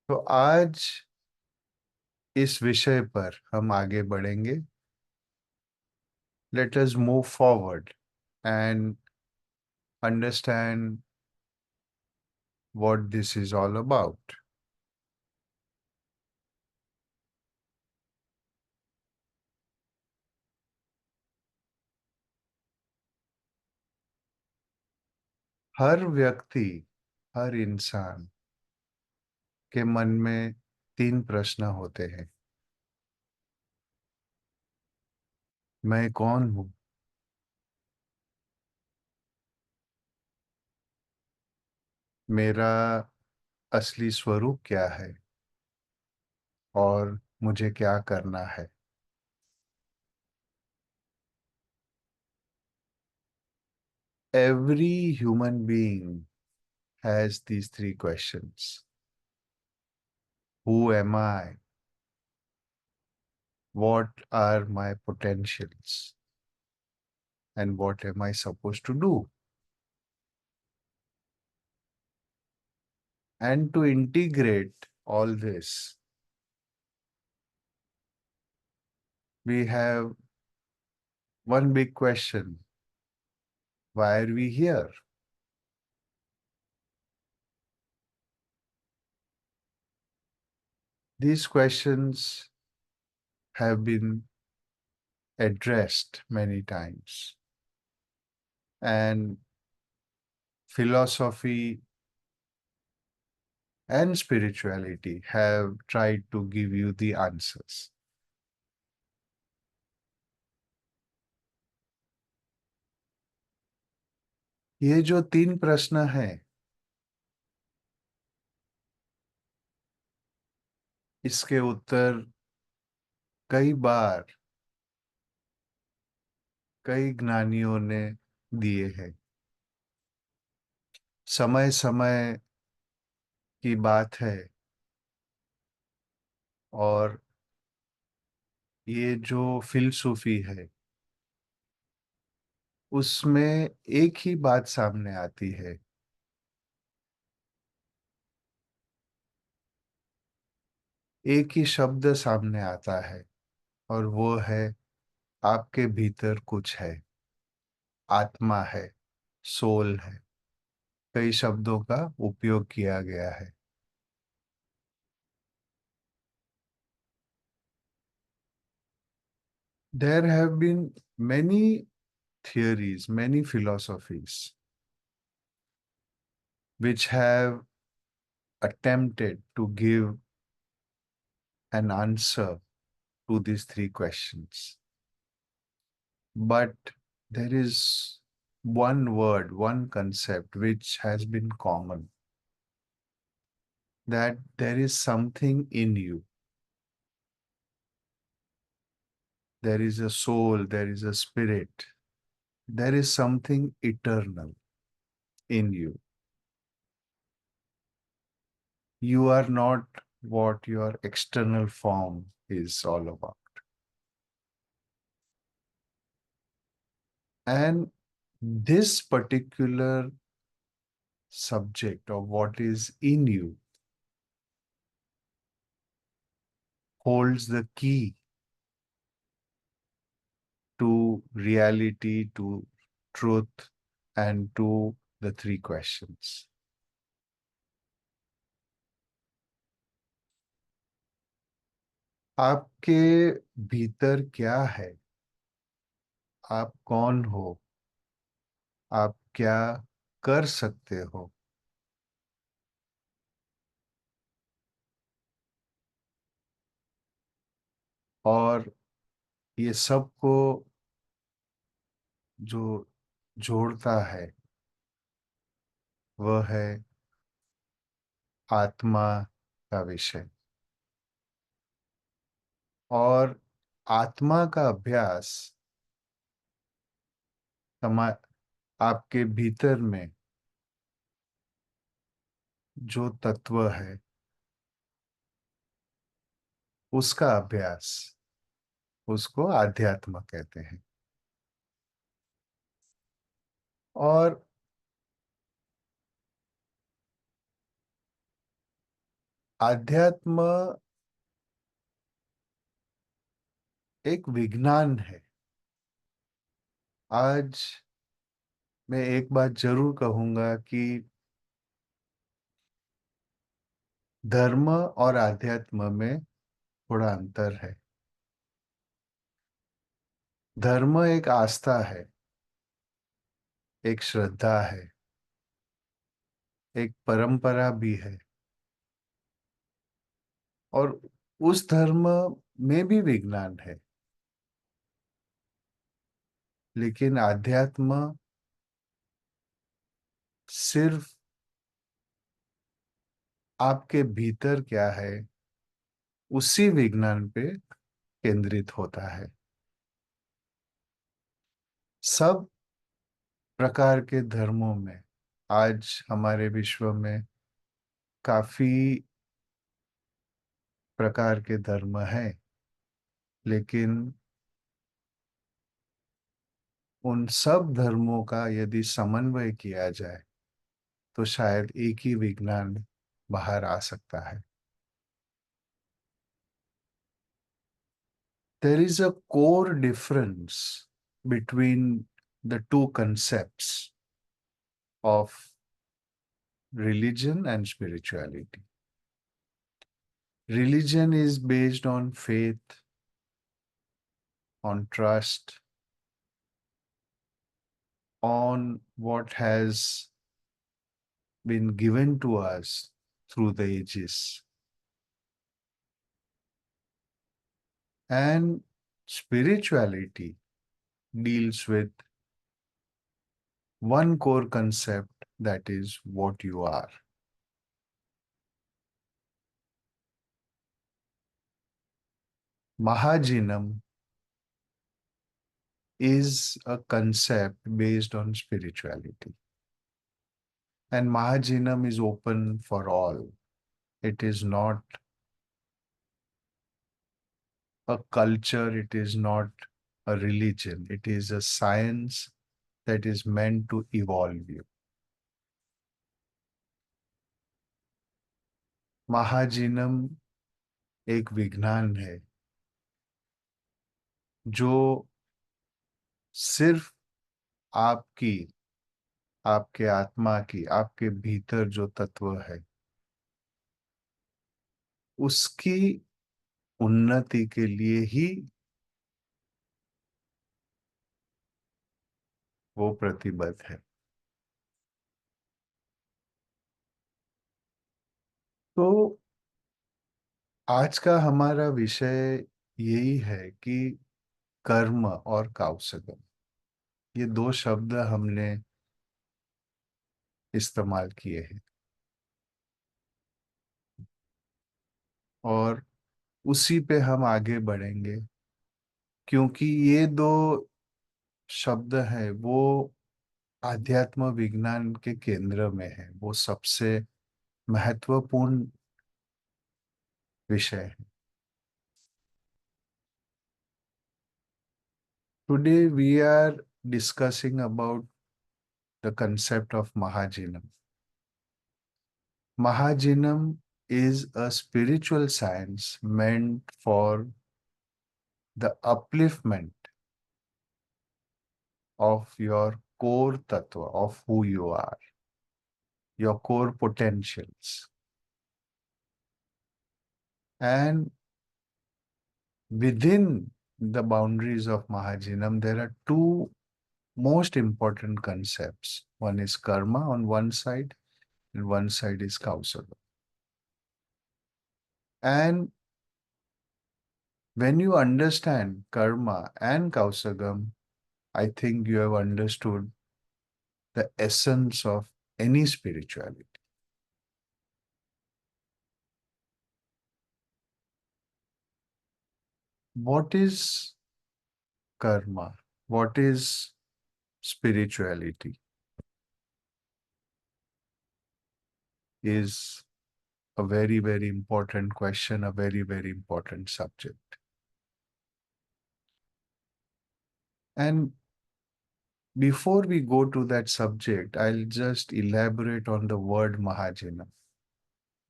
तो आज इस विषय पर हम आगे बढ़ेंगे. Let us move forward and understand what this is all about. हर व्यक्ति, हर इंसान के मन में तीन प्रश्न होते हैं. मैं कौन हूँ? मेरा असली स्वरूप क्या है? और मुझे क्या करना है? Every human being has these three questions. Who am I? What are my potentials? And what am I supposed to do? And to integrate all this, we have one big question. Why are we here? These questions have been addressed many times, and philosophy and spirituality have tried to give you the answers. ये जो तीन प्रश्न हैं, इसके उत्तर कई बार कई ज्ञानियों ने दिए हैं. समय समय की बात है, और ये जो फिलसूफी है उसमें एक ही बात सामने आती है. एक ही शब्द सामने आता है, और वो है आपके भीतर कुछ है, आत्मा है, सोल है. कई शब्दों का उपयोग किया गया है. There have been many theories, many philosophies which have attempted to give an answer to these three questions. But there is one word, one concept which has been common, that there is something in you. There is a soul, there is a spirit, there is something eternal in you. You are not what your external form is all about. And this particular subject of what is in you holds the key to reality, to truth, and to the three questions. आपके भीतर क्या है? आप कौन हो? आप क्या कर सकते हो? और ये सबको जो जोड़ता है वह है आत्मा का विषय. और आत्मा का अभ्यास हमा आपके भीतर में जो तत्व है उसका अभ्यास, उसको आध्यात्म कहते हैं. और आध्यात्म एक विज्ञान है। आज मैं एक बात जरूर कहूंगा कि धर्म और आध्यात्म में थोड़ा अंतर है। धर्म एक आस्था है, एक श्रद्धा है, एक परंपरा भी है, और उस धर्म में भी विज्ञान है। लेकिन आध्यात्म सिर्फ आपके भीतर क्या है उसी विज्ञान पे केंद्रित होता है। सब प्रकार के धर्मों में आज हमारे विश्व में काफी प्रकार के धर्म हैं, लेकिन उन सब धर्मों का यदि समन्वय किया जाए तो शायद एक ही विज्ञान बाहर आ सकता है। There is a core difference between the two concepts of religion and spirituality. Religion is based on faith, on trust, on what has been given to us through the ages. And spirituality deals with one core concept, that is what you are. Mahajinam is a concept based on spirituality. And Mahajinam is open for all. It is not a culture, it is not a religion, it is a science that is meant to evolve you. महाजिनम एक विज्ञान है जो सिर्फ आपकी, आपके आत्मा की, आपके भीतर जो तत्व है उसकी उन्नति के लिए ही वो प्रतिबद्ध है। तो आज का हमारा विषय यही है कि कर्म और काउसगम, ये दो शब्द हमने इस्तेमाल किए हैं और उसी पे हम आगे बढ़ेंगे, क्योंकि ये दो शब्द है वो आध्यात्म विज्ञान के केंद्र में है, वो सबसे महत्वपूर्ण विषय है। Today we are discussing about the concept of महाजिनम। Mahajinam is a spiritual science meant for the upliftment of your core tattva, of who you are, your core potentials. And within the boundaries of Mahajinam, there are two most important concepts. One is karma on one side, and one side is kausala. And when you understand karma and kausagam, I think you have understood the essence of any spirituality. What is karma? What is spirituality? Is a very, very important question, a very, very important subject. And before we go to that subject, I'll just elaborate on the word Mahajinam.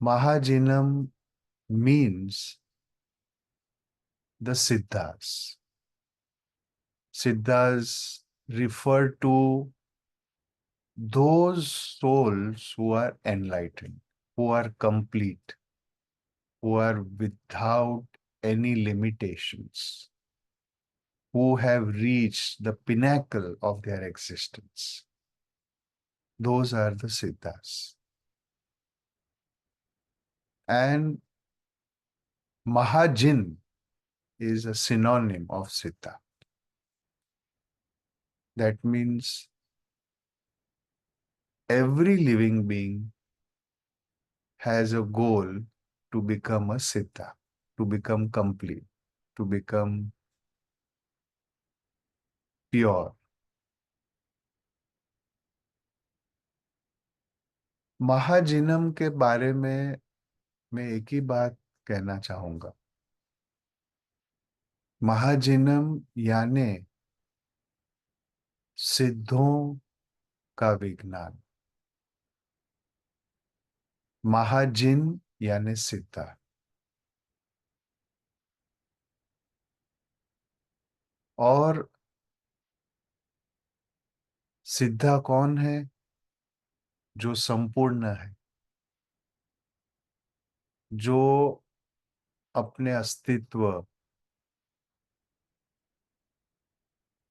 Mahajinam means the Siddhas. Siddhas refer to those souls who are enlightened, who are complete, who are without any limitations, who have reached the pinnacle of their existence. Those are the Siddhas. And Mahajin is a synonym of Siddha. That means every living being has a goal to become a Siddha, to become complete, to become pure. महाजिनम के बारे में मैं एक ही बात कहना चाहूंगा। महाजिनम यानी सिद्धों का विज्ञान। महाजिन यानी सिद्धा। और सिद्धा कौन है? जो संपूर्ण है, जो अपने अस्तित्व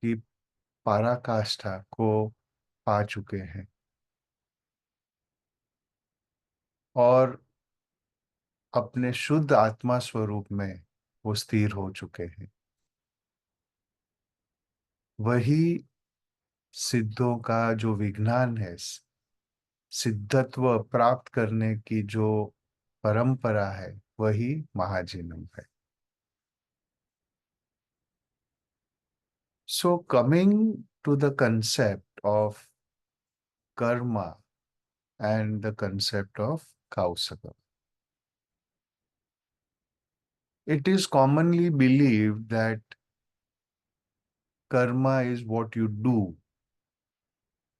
की पराकाष्ठा को पा चुके हैं और अपने शुद्ध आत्मा स्वरूप में वो स्थिर हो चुके हैं। वही सिद्धों का जो विज्ञान है, सिद्धत्व प्राप्त करने की जो परंपरा है, वही महाजिनम है। So coming to the concept of karma and the concept of Kausaka. It is commonly believed that karma is what you do,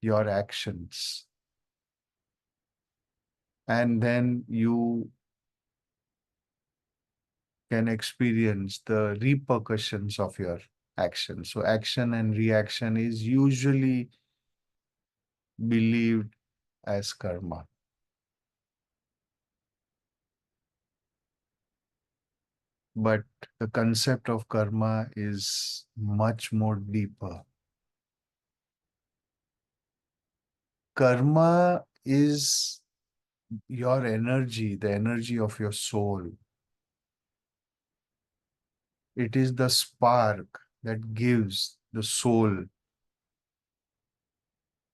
your actions, and then you can experience the repercussions of your action. So action and reaction is usually believed as karma. But the concept of karma is much more deeper. Karma is your energy, the energy of your soul. It is the spark that gives the soul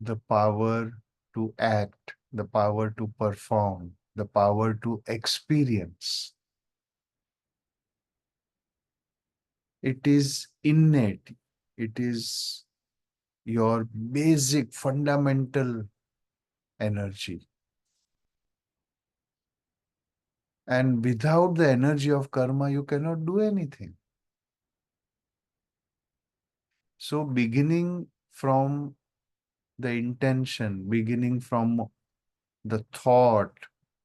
the power to act, the power to perform, the power to experience. It is innate. It is your basic fundamental energy. And without the energy of karma, you cannot do anything. So beginning from the intention, beginning from the thought,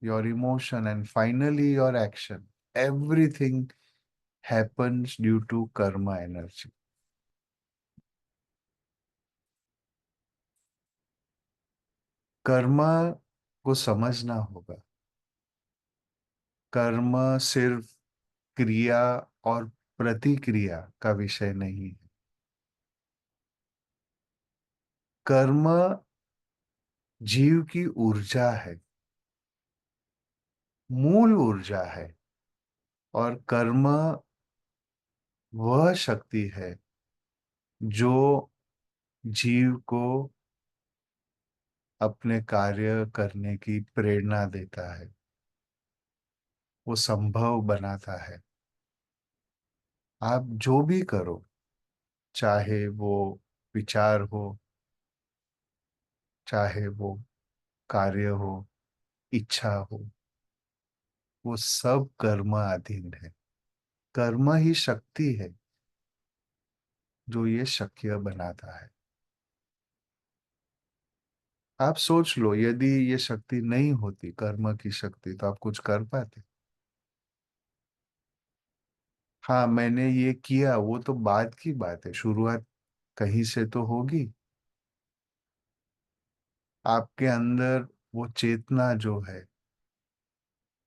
your emotion, and finally your action, everything happens due to karma energy. कर्म को समझना होगा। कर्म सिर्फ क्रिया और प्रतिक्रिया का विषय नहीं है। कर्म जीव की ऊर्जा है, मूल ऊर्जा है। और कर्म वह शक्ति है जो जीव को अपने कार्य करने की प्रेरणा देता है, वो संभव बनाता है। आप जो भी करो, चाहे वो विचार हो, चाहे वो कार्य हो, इच्छा हो, वो सब कर्म अधीन है। कर्म ही शक्ति है जो ये शक्य बनाता है। आप सोच लो, यदि ये शक्ति नहीं होती, कर्म की शक्ति, तो आप कुछ कर पाते? हाँ, मैंने ये किया, वो तो बाद की बात है, शुरुआत कहीं से तो होगी। आपके अंदर वो चेतना जो है,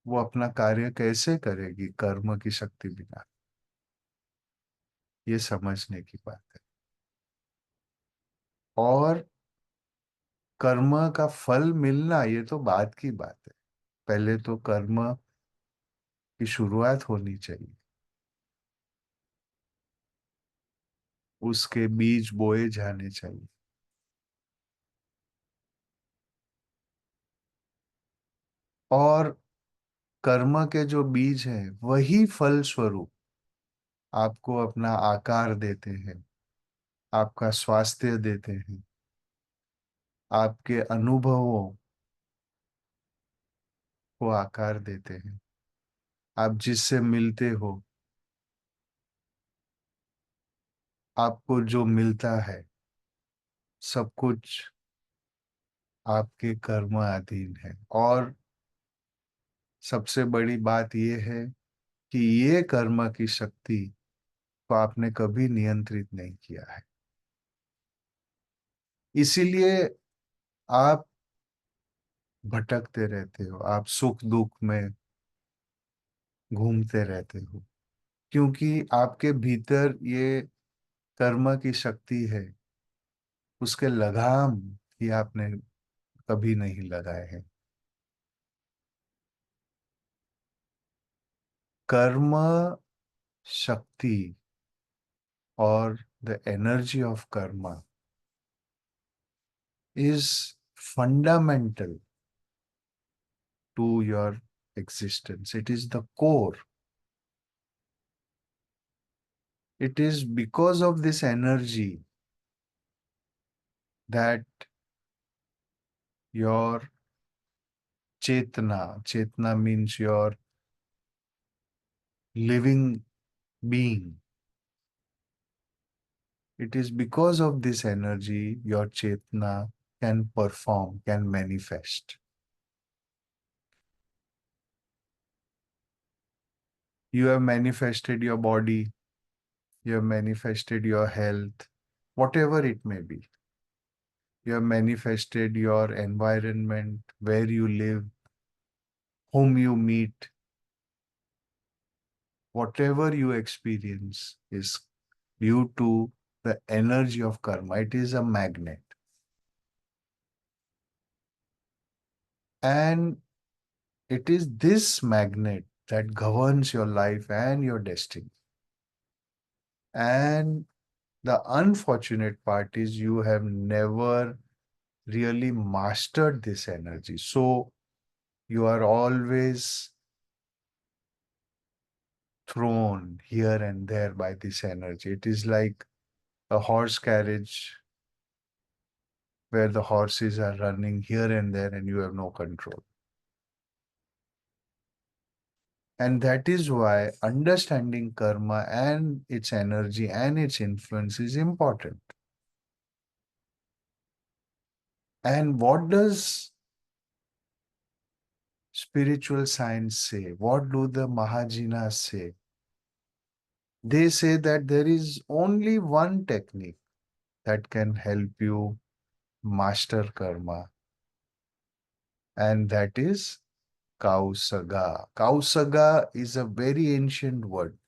वो अपना कार्य कैसे करेगी कर्म की शक्ति बिना? ये समझने की बात है। और कर्म का फल मिलना ये तो बाद की बात है। पहले तो कर्म की शुरुआत होनी चाहिए, उसके बीज बोए जाने चाहिए। और कर्म के जो बीज हैं वही फल स्वरूप आपको अपना आकार देते हैं, आपका स्वास्थ्य देते हैं, आपके अनुभवों को आकार देते हैं। आप जिससे मिलते हो, आपको जो मिलता है, सब कुछ आपके कर्म अधीन है। और सबसे बड़ी बात यह है कि ये कर्म की शक्ति को आपने कभी नियंत्रित नहीं किया है। इसीलिए आप भटकते रहते हो, आप सुख दुख में घूमते रहते हो, क्योंकि आपके भीतर ये कर्म की शक्ति है, उसके लगाम ही आपने कभी नहीं लगाए हैं। कर्म शक्ति और द एनर्जी ऑफ कर्म is fundamental to your existence. It is the core. It is because of this energy that your chetna means your living being. It is because of this energy your chetna can perform, can manifest. You have manifested your body, you have manifested your health, whatever it may be. You have manifested your environment, where you live, whom you meet, whatever you experience is due to the energy of karma. It is a magnet. And it is this magnet that governs your life and your destiny. And the unfortunate part is you have never really mastered this energy. So you are always thrown here and there by this energy. It is like a horse carriage where the horses are running here and there and you have no control. And that is why understanding karma and its energy and its influence is important. And what does spiritual science say? What do the Mahajinas say? They say that there is only one technique that can help you master karma, and that is Kausaga. Kausaga is a very ancient word.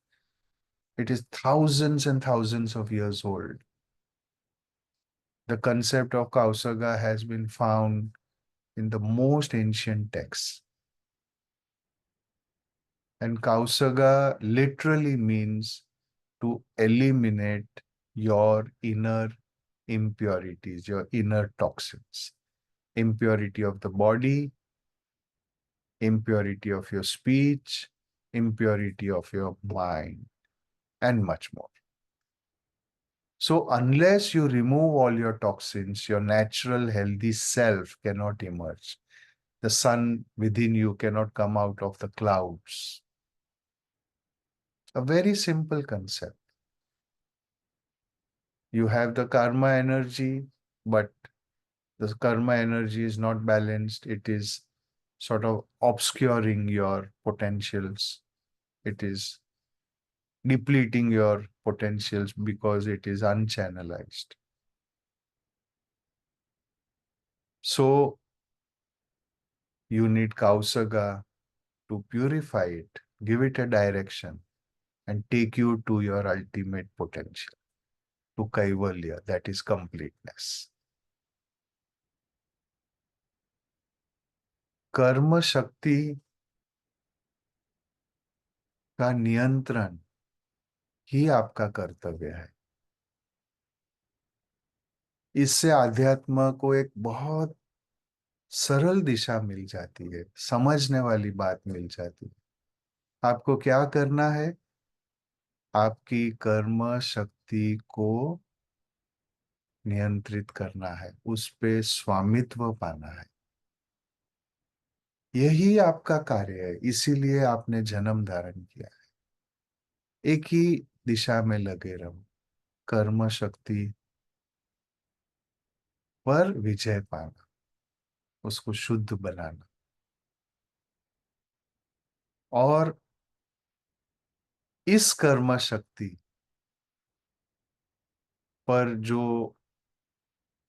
It is thousands and thousands of years old. The concept of Kausaga has been found in the most ancient texts. And Kausaga literally means to eliminate your inner impurities, your inner toxins, impurity of the body, impurity of your speech, impurity of your mind, and much more. So, unless you remove all your toxins, your natural healthy self cannot emerge. The sun within you cannot come out of the clouds. A very simple concept. You have the karma energy, but the karma energy is not balanced. It is sort of obscuring your potentials. It is depleting your potentials because it is unchannelized. So you need Kausaga to purify it, give it a direction, and take you to your ultimate potential, to Kaivalya, that is completeness. कर्म शक्ति का नियंत्रण ही आपका कर्तव्य है। इससे आध्यात्म को एक बहुत सरल दिशा मिल जाती है, समझने वाली बात मिल जाती है। आपको क्या करना है? आपकी कर्म शक्ति को नियंत्रित करना है, उस पे स्वामित्व पाना है। यही आपका कार्य है, इसीलिए आपने जन्म धारण किया है। एक ही दिशा में लगे रहो, कर्म शक्ति पर विजय पाना, उसको शुद्ध बनाना। और इस कर्म शक्ति पर जो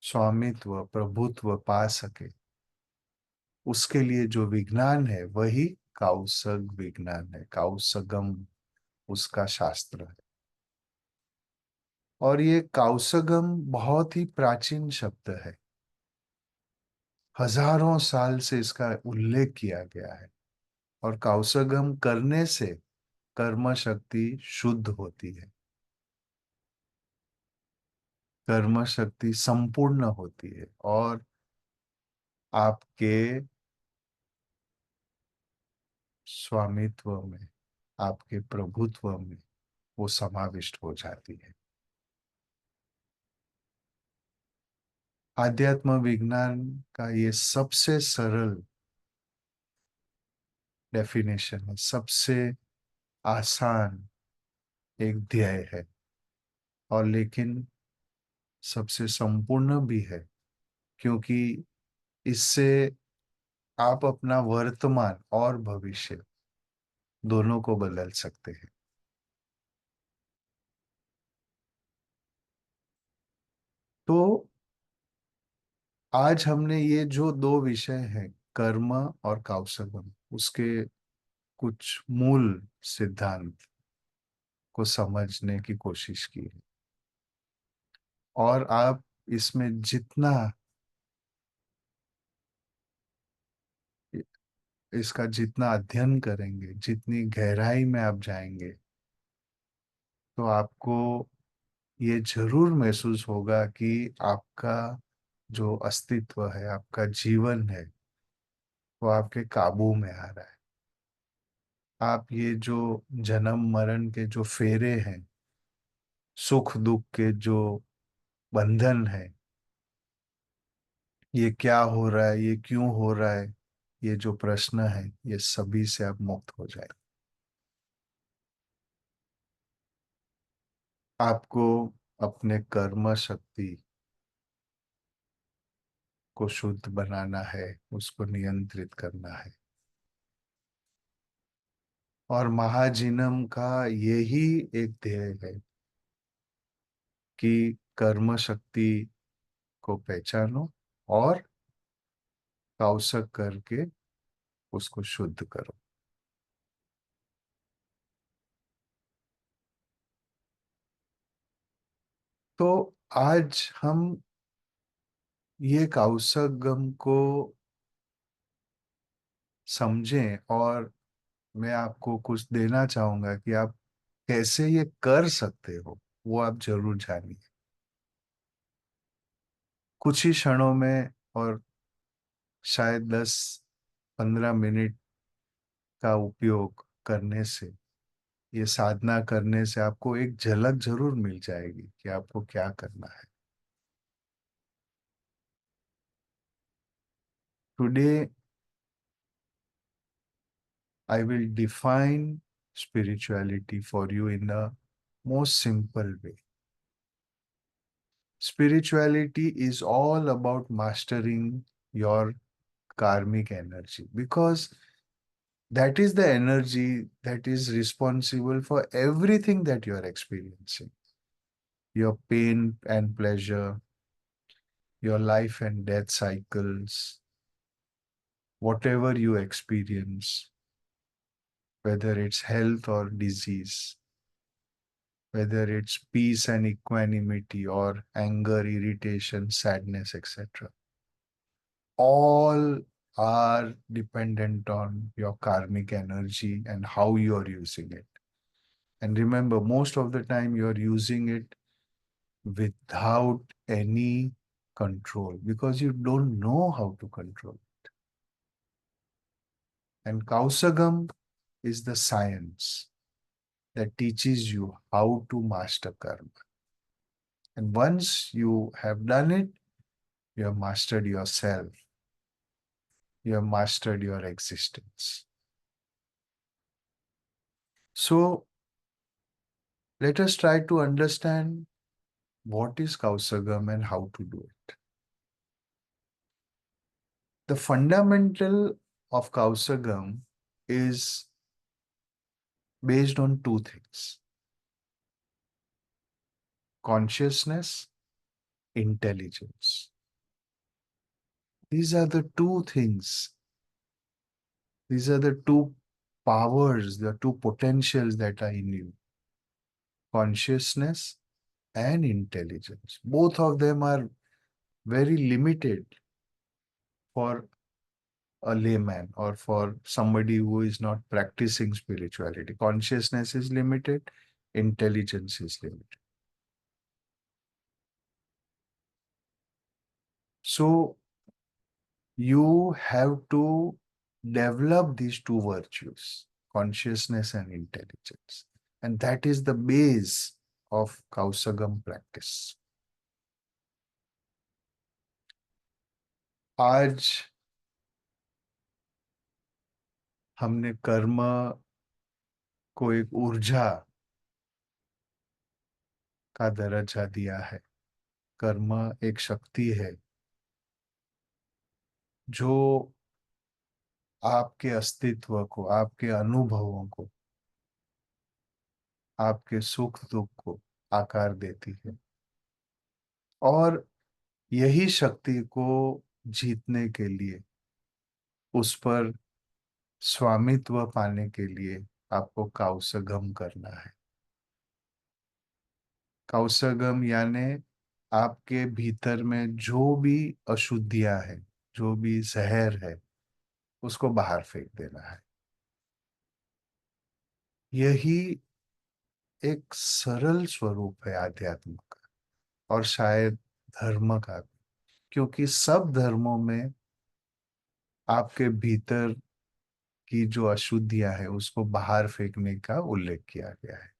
स्वामित्व प्रभुत्व पा सके, उसके लिए जो विज्ञान है वही काउसग विज्ञान है, काउसगम उसका शास्त्र है। और ये काउसगम बहुत ही प्राचीन शब्द है, हजारों साल से इसका उल्लेख किया गया है। और काउसगम करने से कर्म शक्ति शुद्ध होती है, कर्म शक्ति संपूर्ण होती है और आपके स्वामित्व में, आपके प्रभुत्व में वो समाविष्ट हो जाती है। आध्यात्म विज्ञान का ये सबसे सरल डेफिनेशन है, सबसे आसान एक ध्येय है, और लेकिन सबसे संपूर्ण भी है, क्योंकि इससे आप अपना वर्तमान और भविष्य दोनों को बदल सकते हैं। तो आज हमने ये जो दो विषय हैं, कर्म और कौशगम, उसके कुछ मूल सिद्धांत को समझने की कोशिश की है। और आप इसमें जितना इसका जितना अध्ययन करेंगे, जितनी गहराई में आप जाएंगे, तो आपको ये जरूर महसूस होगा कि आपका जो अस्तित्व है, आपका जीवन है, वो आपके काबू में आ रहा है। आप ये जो जन्म मरण के जो फेरे हैं, सुख दुख के जो बंधन है, ये क्या हो रहा है, ये क्यों हो रहा है, ये जो प्रश्न है, ये सभी से आप मुक्त हो जाए। आपको अपने कर्म शक्ति को शुद्ध बनाना है, उसको नियंत्रित करना है। और महाजिनम का यही एक ध्येय है कि कर्म शक्ति को पहचानो और काउसक करके उसको शुद्ध करो। तो आज हम ये काउसगम को समझें, और मैं आपको कुछ देना चाहूंगा कि आप कैसे ये कर सकते हो, वो आप जरूर जानिए कुछ ही क्षणों में। और शायद 10-15 मिनट का उपयोग करने से, ये साधना करने से आपको एक झलक जरूर मिल जाएगी कि आपको क्या करना है। Today I will define spirituality for you in the most simple way. Spirituality is all about mastering your karmic energy, because That is the energy that is responsible for everything that you are experiencing. Your pain and pleasure, your life and death cycles, whatever you experience, whether it's health or disease, whether it's peace and equanimity or anger, irritation, sadness, etc. All are dependent on your karmic energy and how you are using it. And remember, most of the time you are using it without any control because you don't know how to control. And Kausagam is the science that teaches you how to master karma. And once you have done it, you have mastered yourself, you have mastered your existence. So let us try to understand what is Kausagam and how to do it. The fundamental of Kausagam is based on two things: consciousness, intelligence. These are the two things, these are the two powers, the two potentials that are in you: consciousness and intelligence. Both of them are very limited for a layman or for somebody who is not practicing spirituality. Consciousness is limited, intelligence is limited. So you have to develop these two virtues, consciousness and intelligence. And that is the base of Kausagam practice. आज हमने कर्म को एक ऊर्जा का दर्जा दिया है। कर्म एक शक्ति है जो आपके अस्तित्व को, आपके अनुभवों को, आपके सुख दुख को आकार देती है। और यही शक्ति को जीतने के लिए, उस पर स्वामित्व पाने के लिए आपको काउसगम करना है। काउसगम यानी आपके भीतर में जो भी अशुद्धियां हैं, जो भी जहर है, उसको बाहर फेंक देना है। यही एक सरल स्वरूप है आध्यात्म का और शायद धर्म का भी, क्योंकि सब धर्मों में आपके भीतर की जो अशुद्धियां है उसको बाहर फेंकने का उल्लेख किया गया है।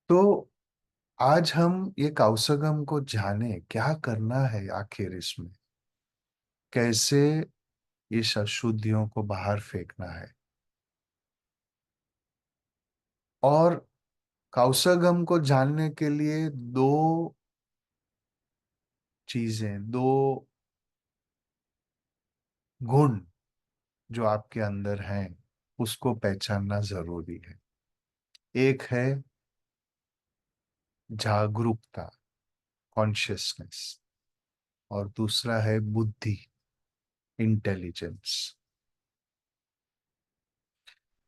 तो आज हम ये काउसगम को जाने, क्या करना है आखिर इसमें, कैसे इस अशुद्धियों को बाहर फेंकना है। और काउसगम को जानने के लिए दो चीजें, दो गुण जो आपके अंदर हैं उसको पहचानना जरूरी है। एक है जागरूकता, कॉन्शियसनेस, और दूसरा है बुद्धि, इंटेलिजेंस।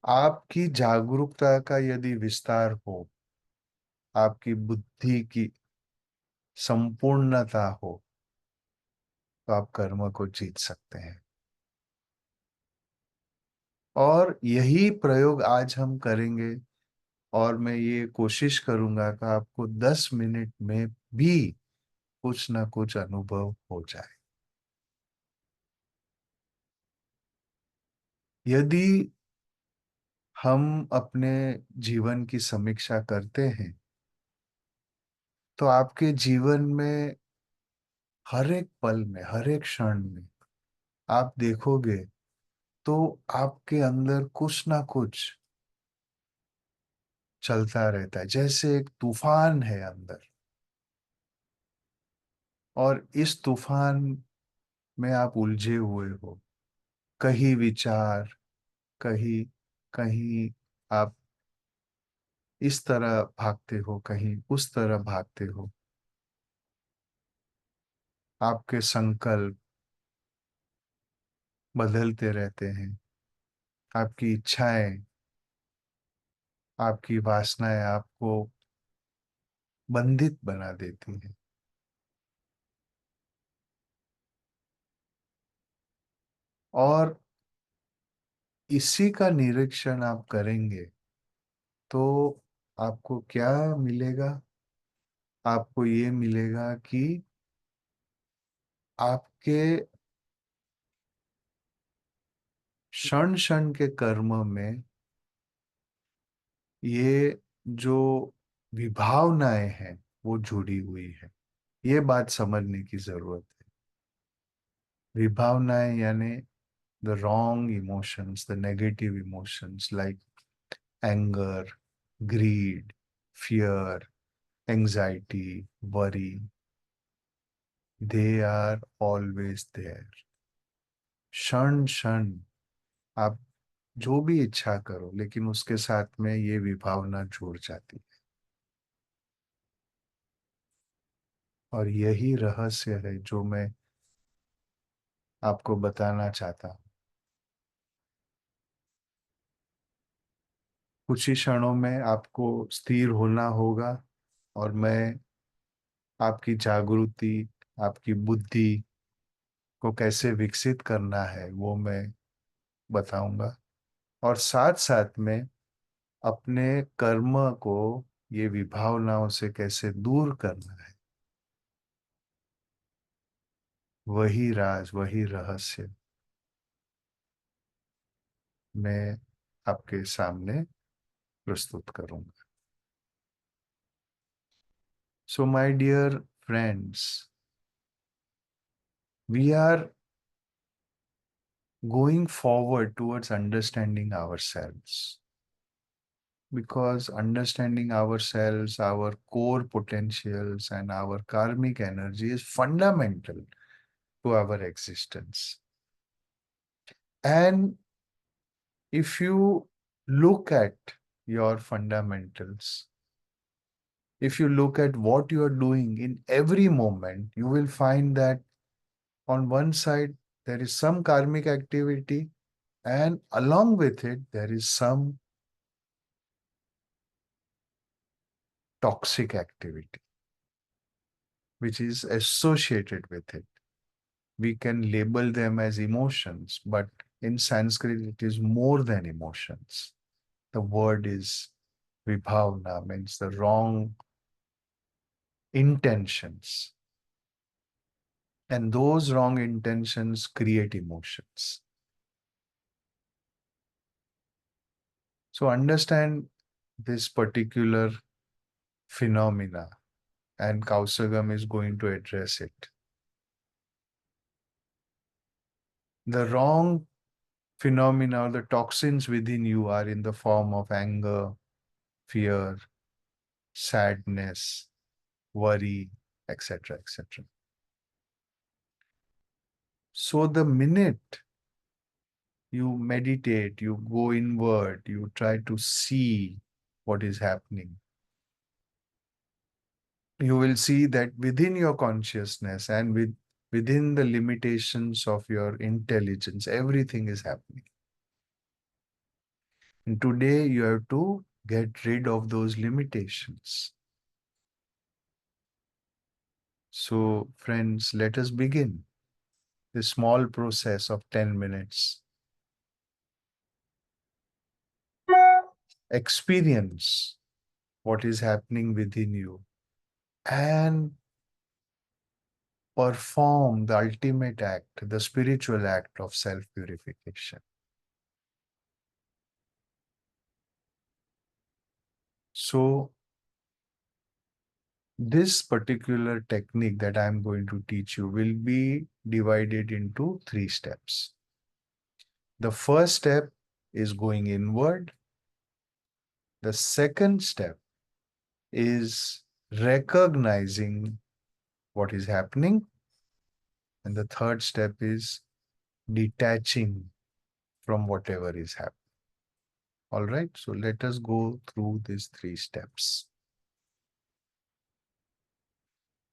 आपकी जागरूकता का यदि विस्तार हो, आपकी बुद्धि की संपूर्णता हो, तो आप कर्म को जीत सकते हैं। और यही प्रयोग आज हम करेंगे और मैं ये कोशिश करूंगा कि आपको 10 मिनट में भी कुछ ना कुछ अनुभव हो जाए। यदि हम अपने जीवन की समीक्षा करते हैं तो आपके जीवन में हर एक पल में, हर एक क्षण में आप देखोगे तो आपके अंदर कुछ ना कुछ चलता रहता है, जैसे एक तूफान है अंदर। और इस तूफान में आप उलझे हुए हो, कहीं विचार, कहीं कहीं आप इस तरह भागते हो, कहीं उस तरह भागते हो। आपके संकल्प बदलते रहते हैं, आपकी इच्छाएं, आपकी वासनाएं आपको बंधित बना देती हैं। और इसी का निरीक्षण आप करेंगे तो आपको क्या मिलेगा? आपको ये मिलेगा कि आपके क्षण क्षण के कर्म में ये जो विभावनाएं हैं वो जुड़ी हुई है। ये बात समझने की जरूरत है। विभावनाएं यानी the wrong emotions, the negative emotions like anger, greed, fear, anxiety, worry, they are always there. क्षण क्षण आप जो भी इच्छा करो, लेकिन उसके साथ में ये विभावना जुड़ जाती है। और यही रहस्य है जो मैं आपको बताना चाहता हूँ। कुछ ही क्षणों में आपको स्थिर होना होगा और मैं आपकी जागृति, आपकी बुद्धि को कैसे विकसित करना है वो मैं बताऊंगा। और साथ साथ में अपने कर्म को ये विभावनाओं से कैसे दूर करना है, वही राज, वही रहस्य मैं आपके सामने प्रस्तुत करूंगा। So my dear friends, we are going forward towards understanding ourselves, because understanding ourselves, our core potentials, and our karmic energy is fundamental to our existence. And if you look at your fundamentals, if you look at what you are doing in every moment, you will find that on one side there is some karmic activity, and along with it, there is some toxic activity which is associated with it. We can label them as emotions, but in Sanskrit, it is more than emotions. The word is vibhavana, means the wrong intentions. And those wrong intentions create emotions. So understand this particular phenomena, and Kausagam is going to address it. The wrong phenomena or the toxins within you are in the form of anger, fear, sadness, worry, etc., etc. So the minute you meditate, you go inward, you try to see what is happening, you will see that within your consciousness and within the limitations of your intelligence, everything is happening. And today you have to get rid of those limitations. So, friends, let us begin this small process of 10 minutes. Experience what is happening within you and perform the ultimate act, the spiritual act of self-purification. So, this particular technique that I'm going to teach you will be divided into 3 steps. The first step is going inward. The second step is recognizing what is happening. And the third step is detaching from whatever is happening. All right, so let us go through these three steps.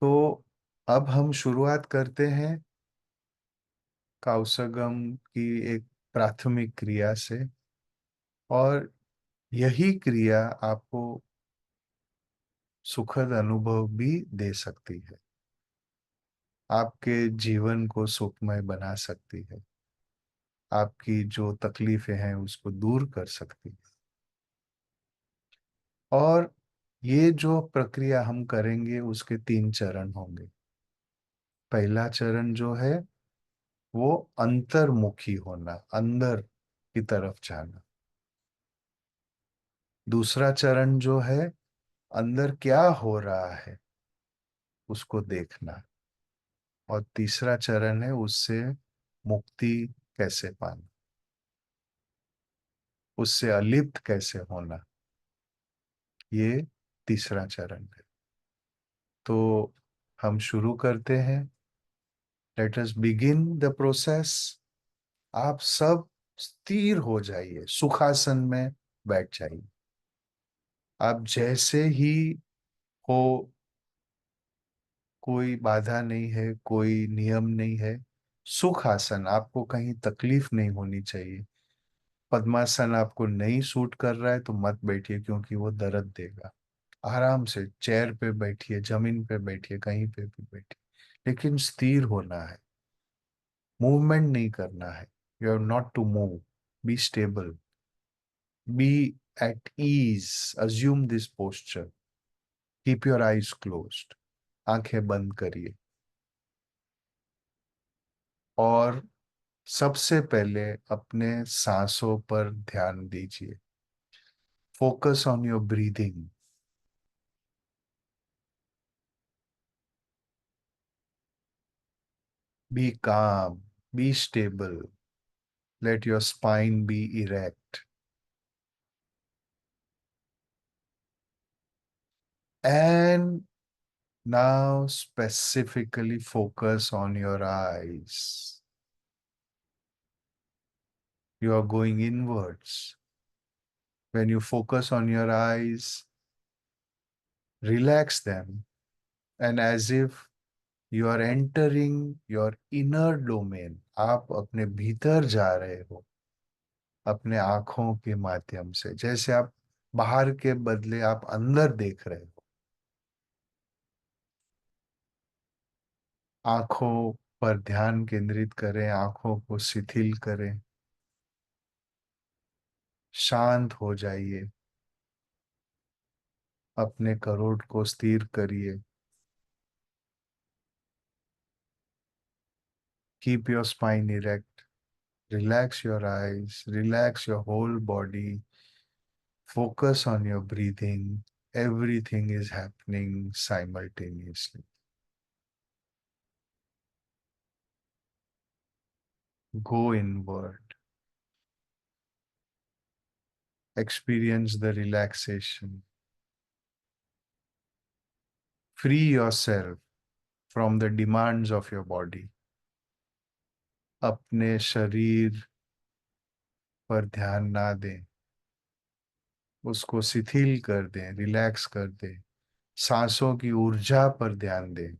तो अब हम शुरुआत करते हैं काउसगम की एक प्राथमिक क्रिया से, और यही क्रिया आपको सुखद अनुभव भी दे सकती है, आपके जीवन को सुखमय बना सकती है, आपकी जो तकलीफें हैं उसको दूर कर सकती है। और ये जो प्रक्रिया हम करेंगे उसके तीन चरण होंगे। पहला चरण जो है वो अंतर्मुखी होना, अंदर की तरफ जाना। दूसरा चरण जो है अंदर क्या हो रहा है उसको देखना। और तीसरा चरण है उससे मुक्ति कैसे पाना, उससे अलिप्त कैसे होना। ये तीसरा चरण है। तो हम शुरू करते हैं। Let us begin the process. आप सब स्थिर हो जाइए, सुखासन में बैठ जाइए। आप जैसे ही हो, कोई बाधा नहीं है, कोई नियम नहीं है। सुखासन, आपको कहीं तकलीफ नहीं होनी चाहिए। पद्मासन आपको नहीं सूट कर रहा है तो मत बैठिए, क्योंकि वो दर्द देगा। आराम से चेयर पे बैठिए, जमीन पे बैठिए, कहीं पे भी बैठिए, लेकिन स्थिर होना है। मूवमेंट नहीं करना है। You have not to move. Be stable, be at ease. Assume this posture. Keep your eyes closed. आंखें बंद करिए। और सबसे पहले अपने सांसों पर ध्यान दीजिए। Focus on your breathing. Be calm, be stable. Let your spine be erect. And now specifically focus on your eyes. You are going inwards. When you focus on your eyes, relax them, and as if you are entering your inner domain, आप अपने भीतर जा रहे हो अपने आंखों के माध्यम से, जैसे आप बाहर के बदले आप अंदर देख रहे हो। आंखों पर ध्यान केंद्रित करें, आंखों को शिथिल करें, शांत हो जाइए, अपने करोड़ को स्थिर करिए। Keep your spine erect, relax your eyes, relax your whole body, focus on your breathing. Everything is happening simultaneously. Go inward, experience the relaxation. Free yourself from the demands of your body. अपने शरीर पर ध्यान ना दें, उसको शिथिल कर दें, रिलैक्स कर दें। सांसों की ऊर्जा पर ध्यान दें।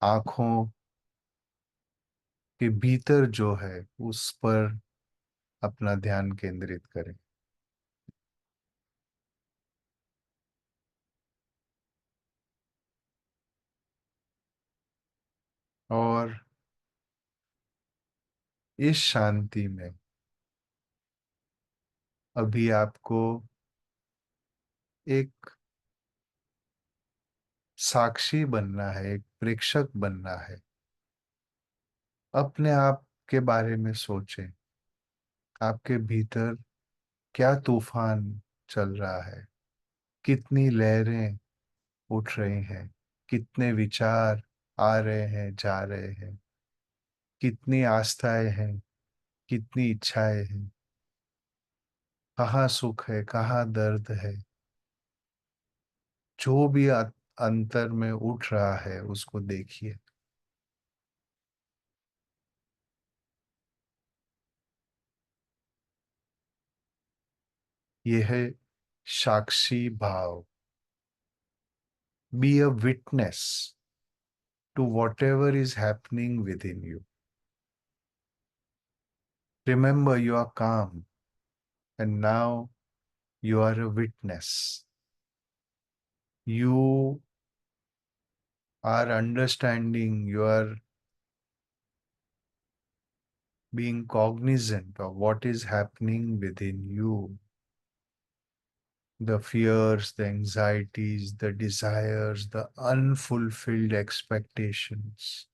आंखों के भीतर जो है उस पर अपना ध्यान केंद्रित करें। और इस शांति में अभी आपको एक साक्षी बनना है, एक प्रेक्षक बनना है। अपने आप के बारे में सोचें। आपके भीतर क्या तूफान चल रहा है, कितनी लहरें उठ रही हैं, कितने विचार आ रहे हैं, जा रहे हैं, कितनी आस्थाएं हैं, कितनी इच्छाएं हैं, कहाँ सुख है, कहाँ दर्द है। जो भी अंतर में उठ रहा है उसको देखिए। ये है साक्षी भाव. Be a witness to whatever is happening within you. Remember, you are calm, and now you are a witness. You are understanding, you are being cognizant of what is happening within you. The fears, the anxieties, the desires, the unfulfilled expectations,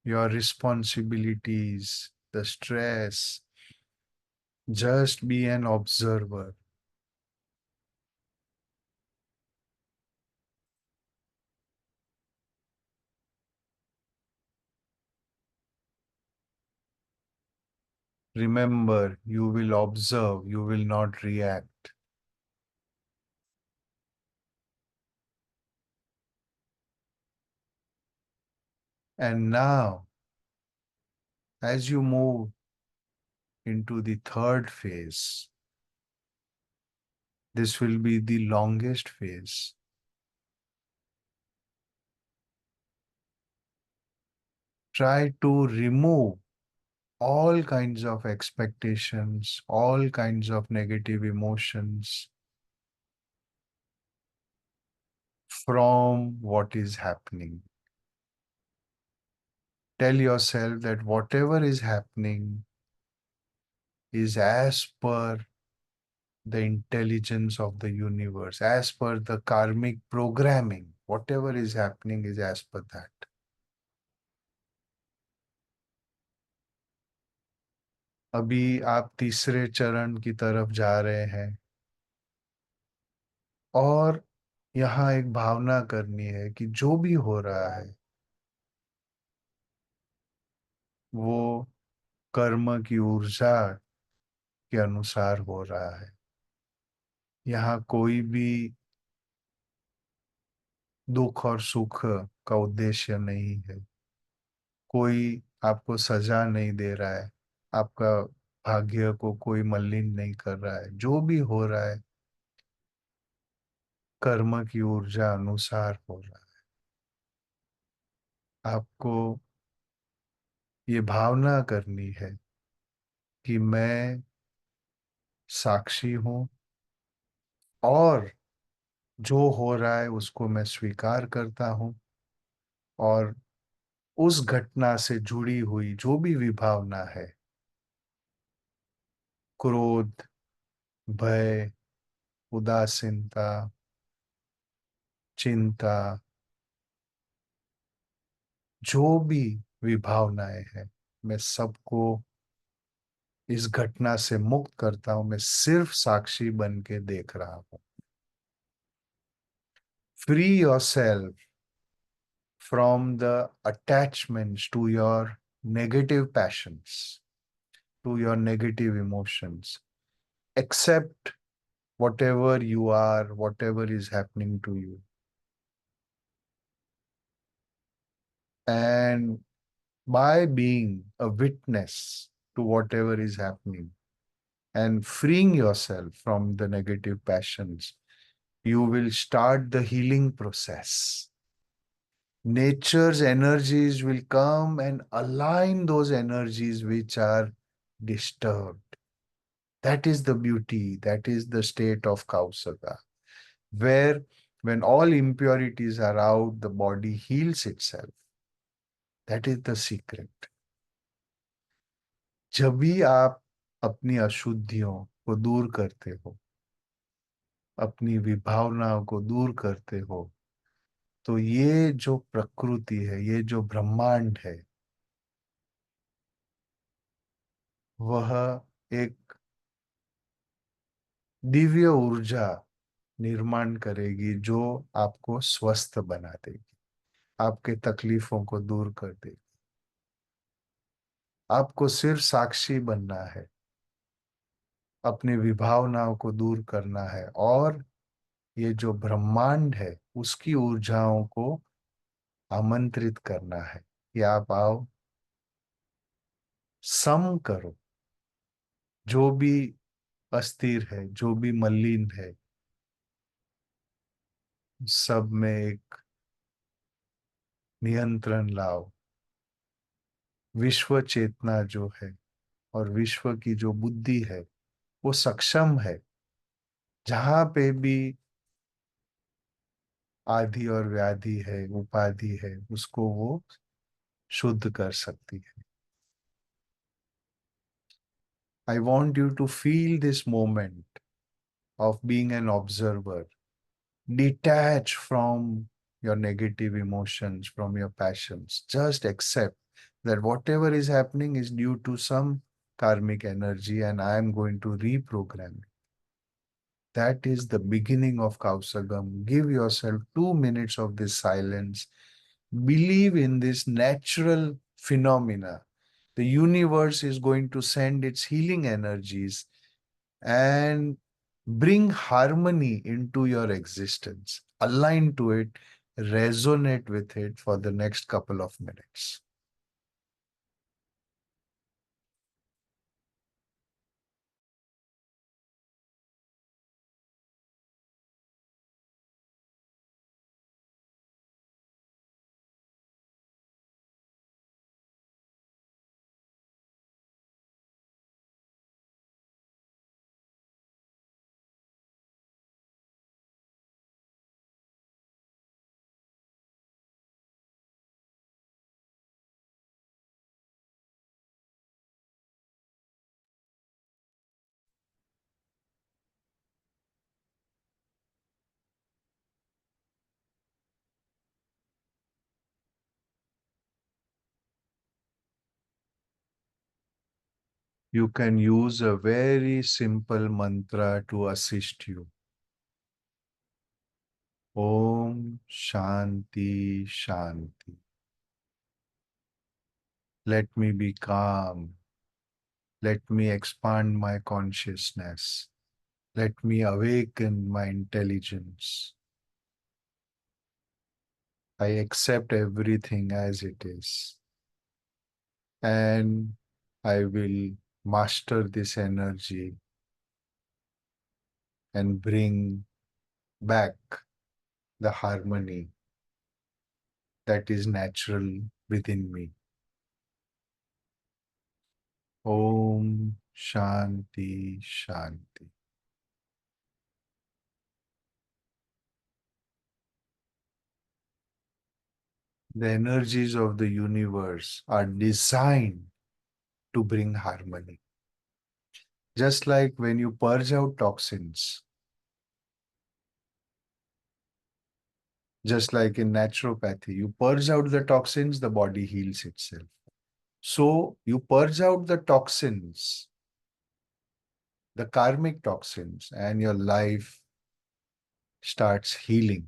your responsibilities, the stress. Just be an observer. Remember, you will observe, you will not react. And now, as you move into the third phase, this will be the longest phase. Try to remove all kinds of expectations, all kinds of negative emotions from what is happening. Tell yourself that whatever is happening is as per the intelligence of the universe, as per the karmic programming. Whatever is happening is as per that. अभी आप तीसरे चरण की तरफ जा रहे हैं और यहाँ एक भावना करनी है कि जो भी हो रहा है वो कर्म की ऊर्जा के अनुसार हो रहा है. यहाँ कोई भी दुख और सुख का उद्देश्य नहीं है. कोई आपको सजा नहीं दे रहा है. आपका भाग्य को कोई मलिन नहीं कर रहा है. जो भी हो रहा है कर्म की ऊर्जा अनुसार हो रहा है. आपको ये भावना करनी है कि मैं साक्षी हूं और जो हो रहा है उसको मैं स्वीकार करता हूं और उस घटना से जुड़ी हुई जो भी विभावना है, क्रोध, भय, उदासीनता, चिंता, जो भी विभावनाएं हैं, मैं सबको इस घटना से मुक्त करता हूं. मैं सिर्फ साक्षी बन के देख रहा हूं. Free yourself from the attachments to your negative passions, to your negative emotions. Accept whatever you are, whatever is happening to you. And by being a witness to whatever is happening and freeing yourself from the negative passions, you will start the healing process. Nature's energies will come and align those energies which are disturbed. That is the beauty, that is the state of Kausaka, where when all impurities are out, the body heals itself. That is the secret. जब भी आप अपनी अशुद्धियों को दूर करते हो, अपनी विभावनाओं को दूर करते हो, तो ये जो प्रकृति है, ये जो ब्रह्मांड है, वह एक दिव्य ऊर्जा निर्माण करेगी जो आपको स्वस्थ बना देगी, आपके तकलीफों को दूर कर देगी. आपको सिर्फ साक्षी बनना है, अपनी विभावनाओं को दूर करना है और ये जो ब्रह्मांड है उसकी ऊर्जाओं को आमंत्रित करना है कि आप आओ, सम करो. जो भी अस्थिर है, जो भी मलिन है, सब में एक नियंत्रण लाओ। विश्व चेतना जो है और विश्व की जो बुद्धि है, वो सक्षम है जहां पे भी आदि और व्याधि है, उपाधि है, उसको वो शुद्ध कर सकती है। I want you to feel this moment of being an observer. Detach from your negative emotions, from your passions. Just accept that whatever is happening is due to some karmic energy and I am going to reprogram it. That is the beginning of Kausagam. Give yourself 2 minutes of this silence. Believe in this natural phenomena. The universe is going to send its healing energies and bring harmony into your existence. Align to it, resonate with it for the next couple of minutes. You can use a very simple mantra to assist you. Om Shanti Shanti. Let me be calm. Let me expand my consciousness. Let me awaken my intelligence. I accept everything as it is. And I will master this energy and bring back the harmony that is natural within me. Om Shanti Shanti. The energies of the universe are designed to bring harmony. Just like when you purge out toxins, just like in naturopathy, you purge out the toxins, the body heals itself. So you purge out the toxins, the karmic toxins, and your life starts healing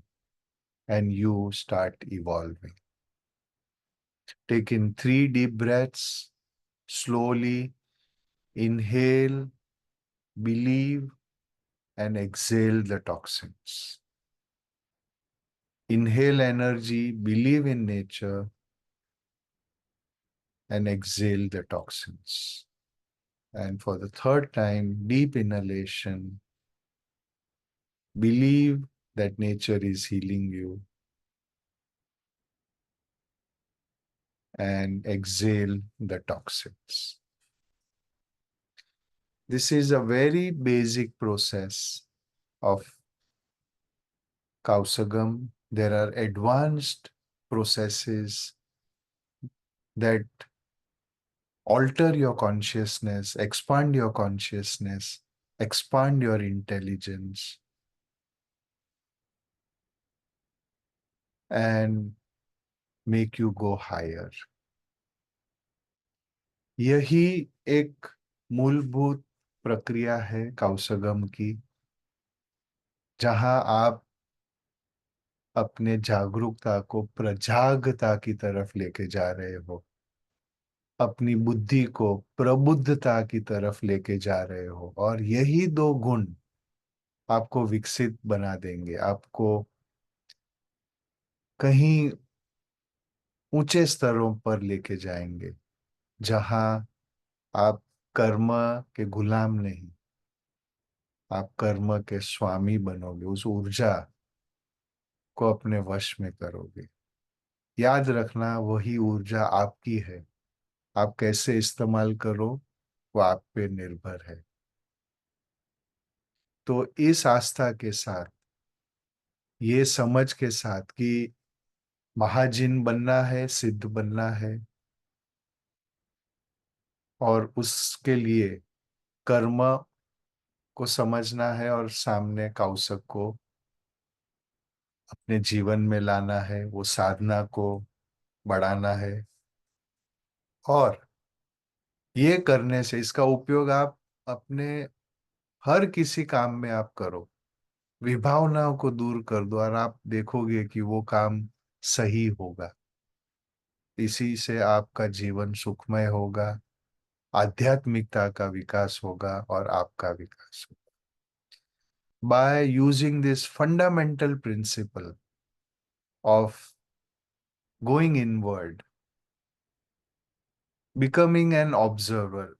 and you start evolving. Take in 3 deep breaths, slowly inhale, believe, and exhale the toxins. Inhale energy, believe in nature, and exhale the toxins. And for the third time, deep inhalation, believe that nature is healing you, and exhale the toxins. This is a very basic process of Kausagam. There are advanced processes that alter your consciousness, expand your intelligence, and make you go higher. यही एक मूलभूत प्रक्रिया है कौसगम की, जहां आप अपने जागरूकता को प्रजागता की तरफ लेके जा रहे हो, अपनी बुद्धि को प्रबुद्धता की तरफ लेके जा रहे हो, और यही 2 गुण आपको विकसित बना देंगे, आपको कहीं ऊंचे स्तरों पर लेके जाएंगे, जहां आप कर्म के गुलाम नहीं, आप कर्म के स्वामी बनोगे, उस ऊर्जा को अपने वश में करोगे। याद रखना, वही ऊर्जा आपकी है। आप कैसे इस्तेमाल करो वो आप पे निर्भर है। तो इस आस्था के साथ, ये समझ के साथ कि महाजिन बनना है, सिद्ध बनना है, और उसके लिए कर्म को समझना है और सामने कौशक को अपने जीवन में लाना है, वो साधना को बढ़ाना है। और ये करने से, इसका उपयोग आप अपने हर किसी काम में आप करो। विभावनाओं को दूर कर दो और आप देखोगे कि वो काम सही होगा। इसी से आपका जीवन सुखमय होगा, आध्यात्मिकता का विकास होगा और आपका विकास होगा। By using this fundamental principle of going inward, becoming an observer,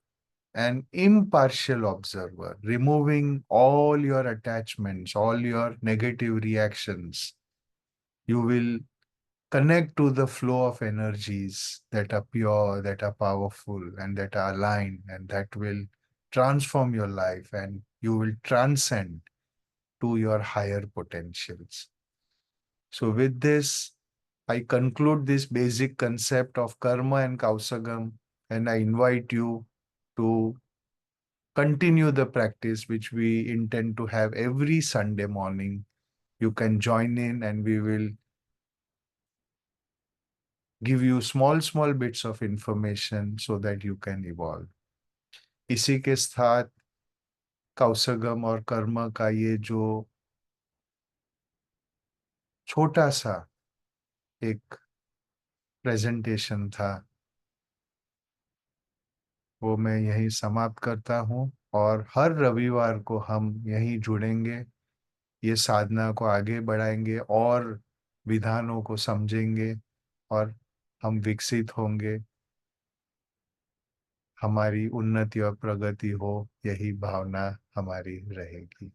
an impartial observer, removing all your attachments, all your negative reactions, you will connect to the flow of energies that are pure, that are powerful, and that are aligned, and that will transform your life, and you will transcend to your higher potentials. So, with this, I conclude this basic concept of karma and kausagam, and I invite you to continue the practice which we intend to have every Sunday morning. You can join in, and we will give you small bits of information so that you can evolve. इसी के साथ कौसगम और कर्म का ये जो छोटा सा एक प्रेजेंटेशन था, वो मैं यहीं समाप्त करता हूँ। और हर रविवार को हम यहीं जुड़ेंगे, ये साधना को आगे बढ़ाएंगे और विधानों को समझेंगे, और हम विकसित होंगे, हमारी उन्नति और प्रगति हो, यही भावना हमारी रहेगी।